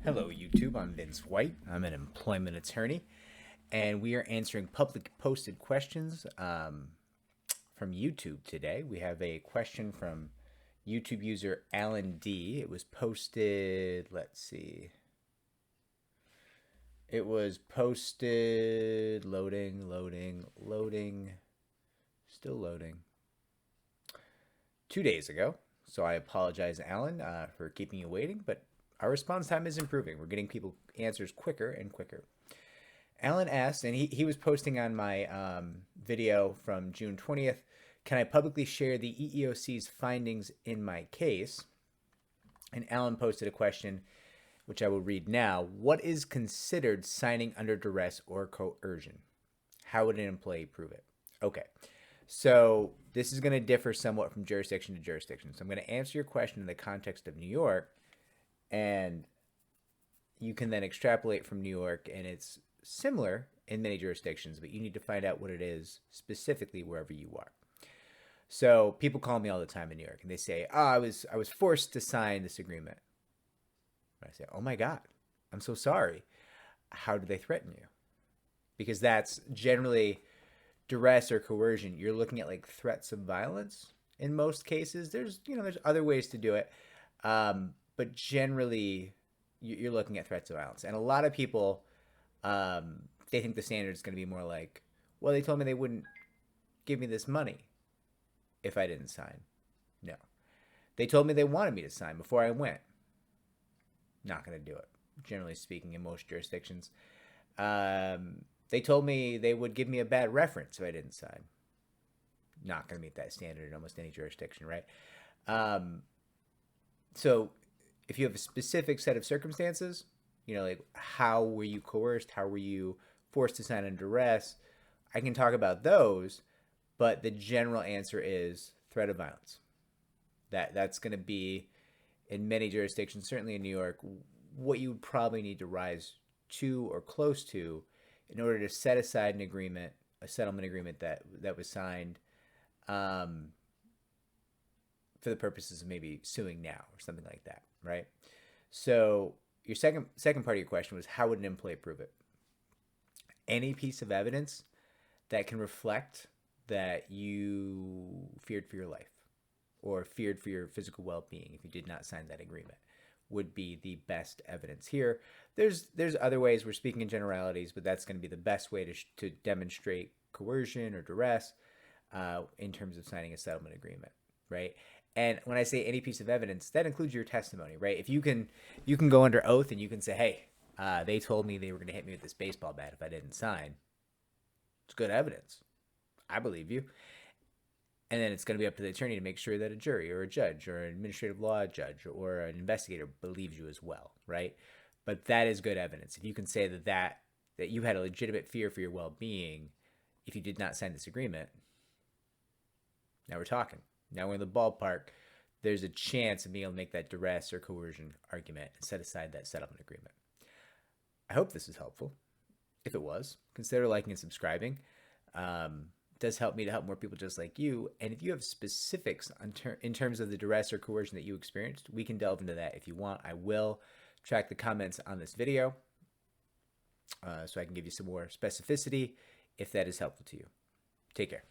Hello, YouTube. I'm Vince White. I'm an employment attorney, and we are answering public posted questions from YouTube today. We have a question from YouTube user Alan D. It was posted, let's see. It was posted, loading, still loading, 2 days ago. So I apologize, Alan, for keeping you waiting, but our response time is improving. We're getting people answers quicker and quicker. Alan asked, and he was posting on my video from June 20th, can I publicly share the EEOC's findings in my case? And Alan posted a question, which I will read now. What is considered signing under duress or coercion? How would an employee prove it? Okay, so this is going to differ somewhat from jurisdiction to jurisdiction. So I'm going to answer your question in the context of New York, and you can then extrapolate from New York, and it's similar in many jurisdictions, but you need to find out what it is specifically wherever you are. So people call me all the time in New York, and they say, "Oh, I was forced to sign this agreement." And I say, "Oh my God, I'm so sorry. How did they threaten you?" Because that's generally duress or coercion. You're looking at like threats of violence in most cases. There's other ways to do it. But generally, you're looking at threats of violence. And a lot of people, they think the standard is going to be more like, well, they told me they wouldn't give me this money if I didn't sign. No. They told me they wanted me to sign before I went. Not going to do it, generally speaking, in most jurisdictions. They told me they would give me a bad reference if I didn't sign. Not going to meet that standard in almost any jurisdiction, right? So if you have a specific set of circumstances, like how were you coerced? How were you forced to sign under duress? I can talk about those, but the general answer is threat of violence. That's going to be, in many jurisdictions, certainly in New York, what you would probably need to rise to or close to in order to set aside an agreement, a settlement agreement that was signed for the purposes of maybe suing now or something like that, right? So your second part of your question was, how would an employee prove it? Any piece of evidence that can reflect that you feared for your life or feared for your physical well-being if you did not sign that agreement would be the best evidence here. There's other ways. We're speaking in generalities, but that's going to be the best way to demonstrate coercion or duress in terms of signing a settlement agreement, right? And when I say any piece of evidence, that includes your testimony, right? If you can go under oath and you can say, hey, they told me they were going to hit me with this baseball bat if I didn't sign. It's good evidence. I believe you. And then it's going to be up to the attorney to make sure that a jury or a judge or an administrative law judge or an investigator believes you as well, right? But that is good evidence. If you can say that you had a legitimate fear for your well-being if you did not sign this agreement, now we're talking. Now we're in the ballpark. There's a chance of being able to make that duress or coercion argument and set aside that settlement agreement. I hope this is helpful. If it was, consider liking and subscribing. It does help me to help more people just like you. And if you have specifics in terms of the duress or coercion that you experienced, we can delve into that if you want. I will track the comments on this video so I can give you some more specificity if that is helpful to you. Take care.